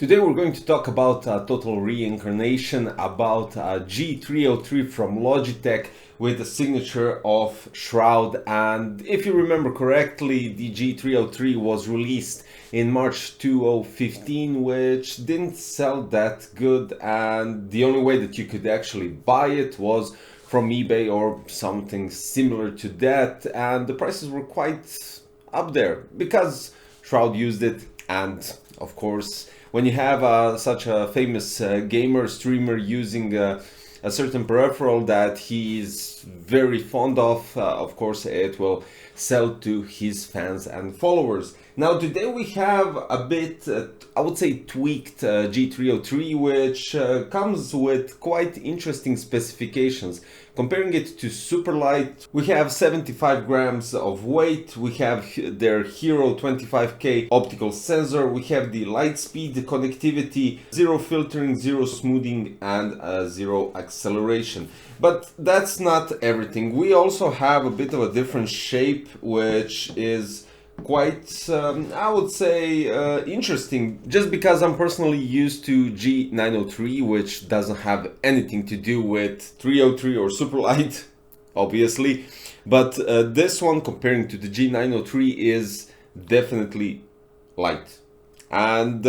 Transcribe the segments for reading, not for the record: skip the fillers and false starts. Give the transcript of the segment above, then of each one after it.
Today we're going to talk about total reincarnation, about G303 from Logitech with the signature of Shroud. And if you remember correctly, the G303 was released in March 2015, which didn't sell that good, and the only way that you could actually buy it was from eBay or something similar to that, and the prices were quite up there because Shroud used it. And of course, when you have such a famous gamer streamer using a certain peripheral that he is very fond of course it will sell to his fans and followers. Now today we have a bit, I would say, tweaked G303, which comes with quite interesting specifications. Comparing it to Superlight, we have 75 grams of weight, we have their Hero 25K optical sensor, we have the light speed, the connectivity, zero filtering, zero smoothing, and zero acceleration. But that's not everything. We also have a bit of a different shape, which is quite, I would say, interesting, just because I'm personally used to G903, which doesn't have anything to do with 303 or Superlight, obviously. But this one, comparing to the G903, is definitely light. And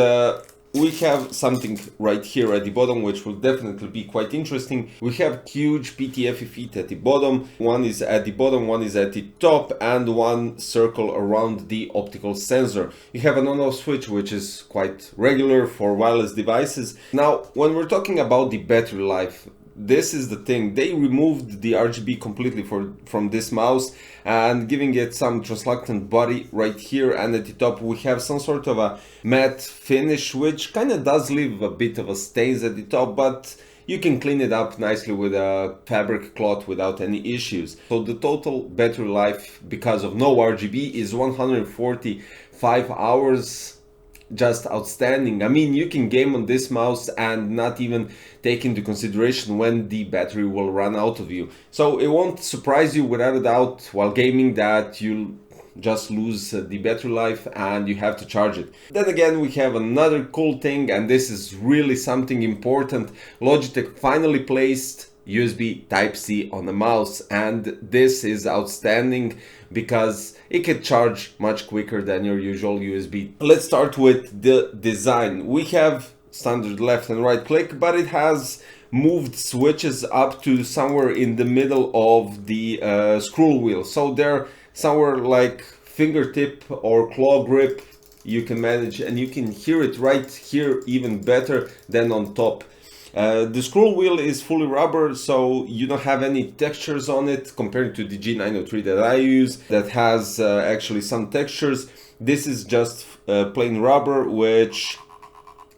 we have something right here at the bottom which will definitely be quite interesting. We have huge PTFE feet at the bottom. One is at the bottom, one is at the top, and one circle around the optical sensor. You have an on-off switch, which is quite regular for wireless devices. Now, when we're talking about the battery life, this is the thing. They removed the RGB completely from this mouse and giving it some translucent body right here, and at the top we have some sort of a matte finish, which kind of does leave a bit of a stains at the top, but you can clean it up nicely with a fabric cloth without any issues. So the total battery life, because of no RGB, is 145 hours. Just outstanding. I mean, you can game on this mouse and not even take into consideration when the battery will run out of you. So it won't surprise you without a doubt while gaming that you'll just lose the battery life and you have to charge it. Then again, we have another cool thing, and this is really something important. Logitech finally placed USB Type-C on the mouse, and this is outstanding because it can charge much quicker than your usual USB. Let's start with the design. We have standard left and right click, but it has moved switches up to somewhere in the middle of the scroll wheel. So they're somewhere like fingertip or claw grip you can manage, and you can hear it right here even better than on top. The scroll wheel is fully rubber, so you don't have any textures on it compared to the G903 that I use that has actually some textures. This is just plain rubber, which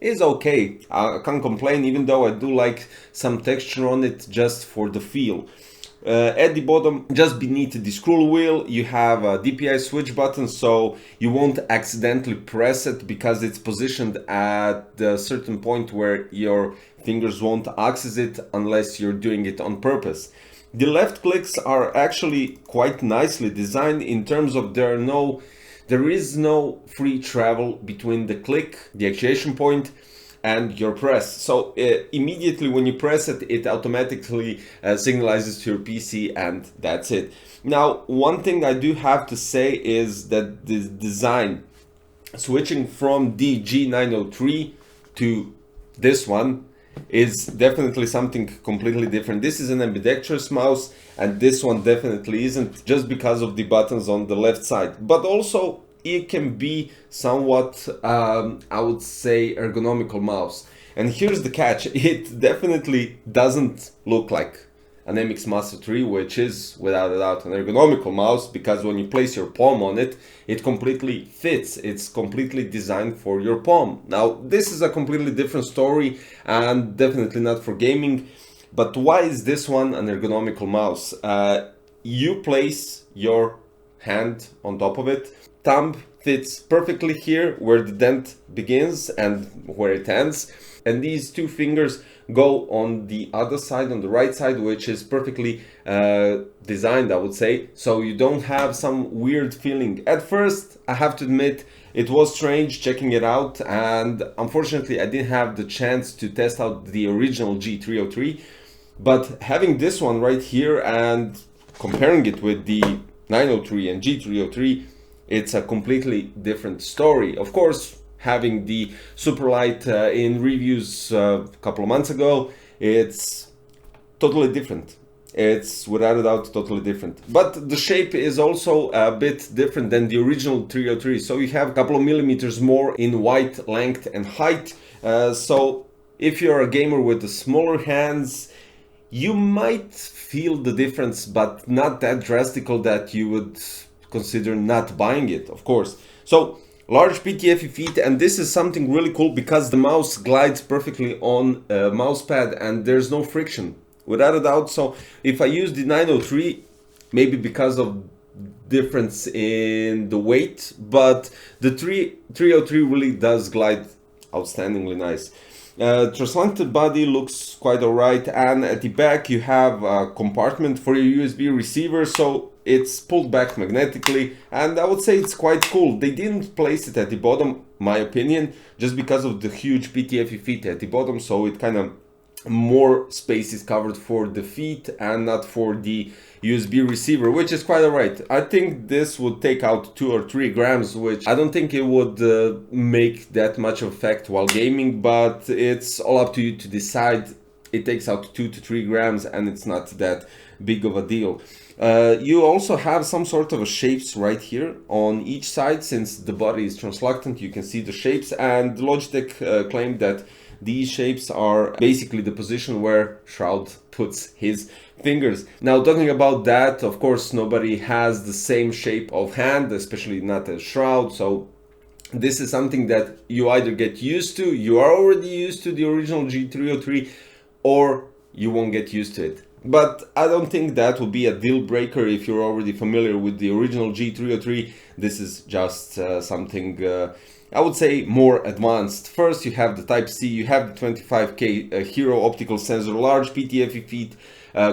is okay. I can't complain, even though I do like some texture on it just for the feel. At the bottom, just beneath the scroll wheel, you have a DPI switch button, so you won't accidentally press it because it's positioned at a certain point where your fingers won't access it unless you're doing it on purpose. The left clicks are actually quite nicely designed in terms of there is no free travel between the click, the actuation point, and your press. So immediately when you press it, it automatically signalizes to your PC, and that's it. Now, one thing I do have to say is that the design, switching from the G903 to this one, is definitely something completely different. This is an ambidextrous mouse, and this one definitely isn't, just because of the buttons on the left side. But also, it can be somewhat, I would say, ergonomical mouse. And here's the catch: it definitely doesn't look like an MX Master 3, which is without a doubt an ergonomical mouse, because when you place your palm on it, it completely fits. It's completely designed for your palm. Now, this is a completely different story and definitely not for gaming. But why is this one an ergonomical mouse? You place your hand on top of it. Thumb fits perfectly here where the dent begins and where it ends, and these two fingers go on the other side, on the right side, which is perfectly designed, I would say, so you don't have some weird feeling. At first, I have to admit, it was strange checking it out, and unfortunately I didn't have the chance to test out the original G303, but having this one right here and comparing it with the 903 and G303, it's a completely different story. Of course, having the Superlight in reviews a couple of months ago, it's totally different. It's without a doubt totally different. But the shape is also a bit different than the original 303. So you have a couple of millimeters more in weight, length and height. So if you're a gamer with the smaller hands, you might feel the difference, but not that drastical that you would consider not buying it, of course. So large PTFE feet, and this is something really cool because the mouse glides perfectly on a mouse pad and there's no friction, without a doubt. So if I use the 903, maybe because of difference in the weight, but the 303 really does glide outstandingly nice. Translucent body looks quite alright, and at the back you have a compartment for your USB receiver, so it's pulled back magnetically, and I would say it's quite cool. They didn't place it at the bottom, my opinion, just because of the huge PTFE feet at the bottom, so it kind of more space is covered for the feet and not for the USB receiver, which is quite alright. I think this would take out 2 or 3 grams, which I don't think it would make that much effect while gaming, but it's all up to you to decide. It takes out 2 to 3 grams and it's not that big of a deal. You also have some sort of shapes right here on each side. Since the body is translucent, you can see the shapes, and Logitech claimed that these shapes are basically the position where Shroud puts his fingers. Now, talking about that, of course, nobody has the same shape of hand, especially not a Shroud, so this is something that you either get used to, you are already used to the original G303, or you won't get used to it. But I don't think that will be a deal breaker if you're already familiar with the original G303. This is just something I would say more advanced. First, you have the Type-C, you have the 25K Hero optical sensor, large PTFE feet,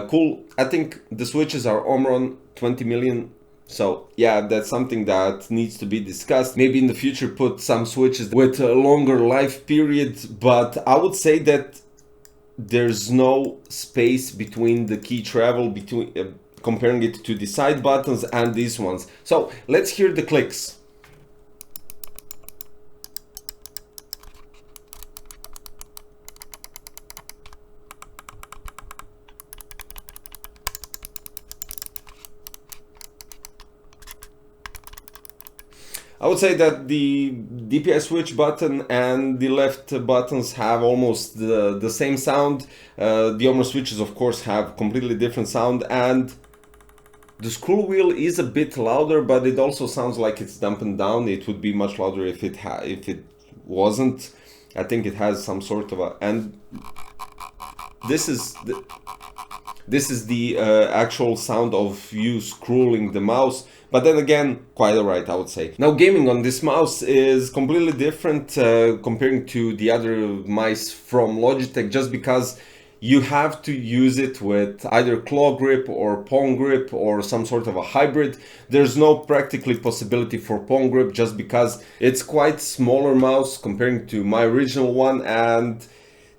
cool. I think the switches are Omron 20 million. So yeah, that's something that needs to be discussed. Maybe in the future put some switches with a longer life period, but I would say that there's no space between the key travel, between comparing it to the side buttons and these ones. So let's hear the clicks. I would say that the DPI switch button and the left buttons have almost the same sound. The Omron switches, of course, have completely different sound, and the scroll wheel is a bit louder, but it also sounds like it's dampened down. It would be much louder if it wasn't. I think it has some sort of a, and this is the actual sound of you scrolling the mouse. But then again, quite alright, I would say. Now, gaming on this mouse is completely different comparing to the other mice from Logitech, just because you have to use it with either claw grip or palm grip or some sort of a hybrid. There's no practically possibility for palm grip just because it's quite smaller mouse comparing to my original one, and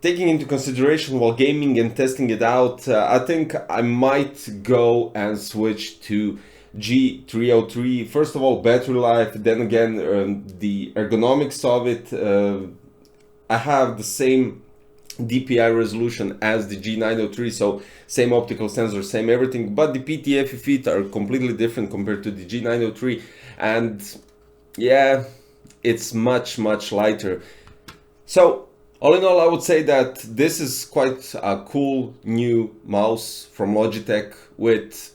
taking into consideration while gaming and testing it out, I think I might go and switch to G303. First of all, battery life, then again the ergonomics of it. I have the same DPI resolution as the G903, so same optical sensor, same everything, but the PTFE feet are completely different compared to the G903, and yeah, it's much lighter. So all in all, I would say that this is quite a cool new mouse from Logitech with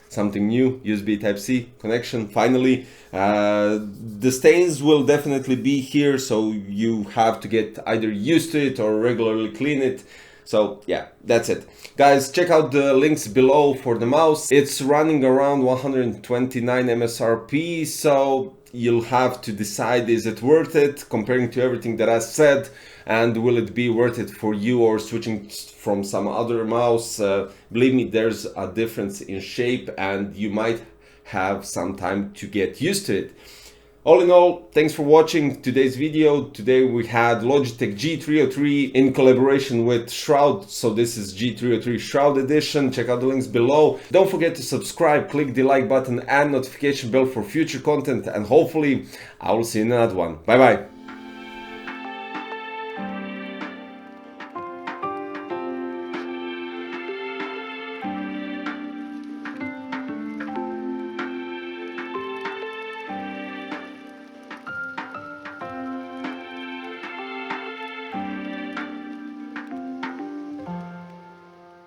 something new, USB Type-C connection finally. The stains will definitely be here, so you have to get either used to it or regularly clean it. So yeah, that's it. Guys, check out the links below for the mouse. It's running around 129 MSRP, so you'll have to decide, is it worth it comparing to everything that I said, and will it be worth it for you or switching from some other mouse. Believe me, there's a difference in shape and you might have some time to get used to it. All in all, thanks for watching today's video. Today we had Logitech G303 in collaboration with Shroud. So this is G303 Shroud Edition. Check out the links below. Don't forget to subscribe, click the like button and notification bell for future content. And hopefully I will see you in another one. Bye bye.